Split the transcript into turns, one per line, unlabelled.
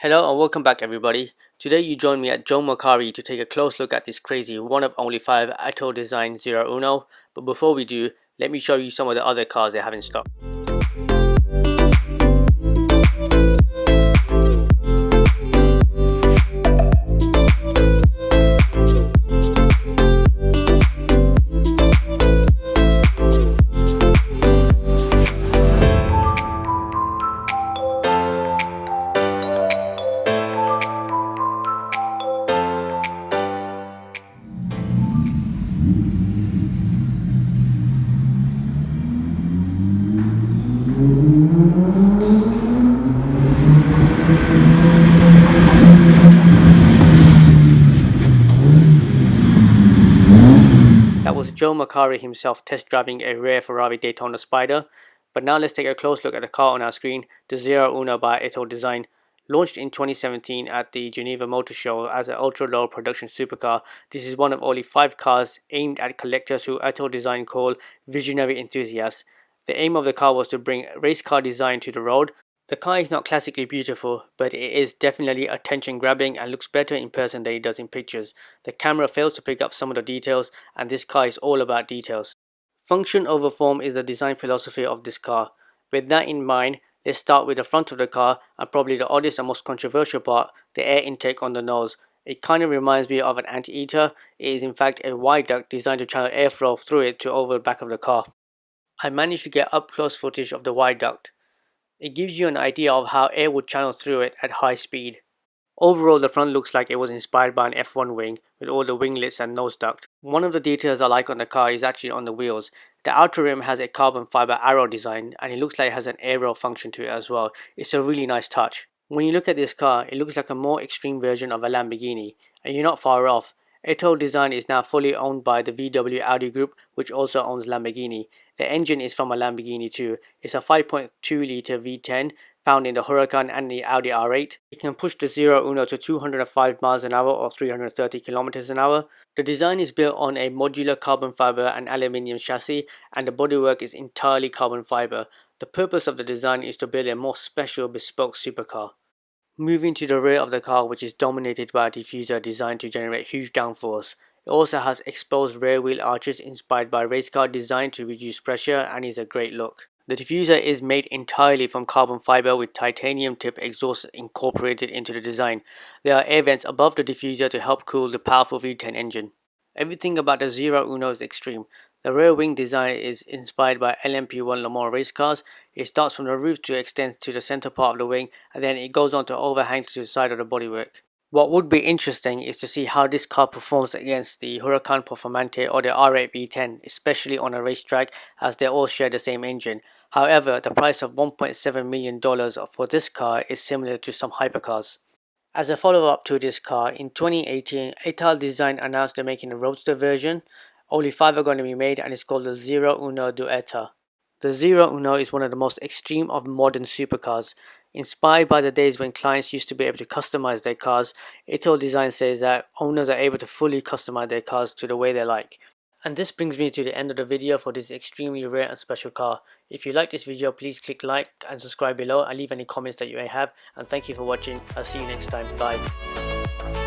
Hello and welcome back everybody. Today you join me at Joe Macari to take a close look at this crazy one of only 5 ItalDesign ZeroUno. But before we do, let me show you some of the other cars they have in stock. That was Joe Macari himself test driving a rare Ferrari Daytona Spyder. But now let's take a close look at the car on our screen, the ZeroUno by ItalDesign. Launched in 2017 at the Geneva Motor Show as an ultra-low production supercar, this is one of only 5 cars aimed at collectors who ItalDesign call visionary enthusiasts. The aim of the car was to bring race car design to the road. The car is not classically beautiful, but it is definitely attention grabbing and looks better in person than it does in pictures. The camera fails to pick up some of the details, and this car is all about details. Function over form is the design philosophy of this car. With that in mind, let's start with the front of the car and probably the oddest and most controversial part, the air intake on the nose. It kind of reminds me of an anteater. It is in fact a wide duct designed to channel airflow through it to over the back of the car. I managed to get up close footage of the wide duct. It gives you an idea of how air would channel through it at high speed. Overall, the front looks like it was inspired by an F1 wing with all the winglets and nose duct. One of the details I like on the car is actually on the wheels. The outer rim has a carbon fiber arrow design and it looks like it has an aero function to it as well. It's a really nice touch. When you look at this car, it looks like a more extreme version of a Lamborghini, and you're not far off. ItalDesign is now fully owned by the VW Audi group, which also owns Lamborghini. The engine is from a Lamborghini too. It's a 5.2 litre V10 found in the Huracan and the Audi R8. It can push the ZeroUno to 205 miles an hour or 330 kilometers an hour. The design is built on a modular carbon fiber and aluminium chassis, and the bodywork is entirely carbon fiber. The purpose of the design is to build a more special bespoke supercar. Moving to the rear of the car, which is dominated by a diffuser designed to generate huge downforce. It also has exposed rear wheel arches inspired by race car design to reduce pressure and is a great look. The diffuser is made entirely from carbon fiber with titanium tip exhaust incorporated into the design. There are air vents above the diffuser to help cool the powerful V10 engine. Everything about the ZeroUno is extreme. The rear wing design is inspired by LMP1 Le Mans race cars. It starts from the roof to extend to the center part of the wing, and then it goes on to overhang to the side of the bodywork. What would be interesting is to see how this car performs against the Huracan Performante or the R8 V10, especially on a racetrack, as they all share the same engine. However, the price of $1.7 million for this car is similar to some hypercars. As a follow-up to this car, in 2018, ItalDesign announced they're making a roadster version. Only 5 are going to be made and it's called the ZeroUno Duetta. The ZeroUno is one of the most extreme of modern supercars. Inspired by the days when clients used to be able to customize their cars, ItalDesign says that owners are able to fully customize their cars to the way they like. And this brings me to the end of the video for this extremely rare and special car. If you like this video, please click like and subscribe below and leave any comments that you may have. And thank you for watching. I'll see you next time. Bye.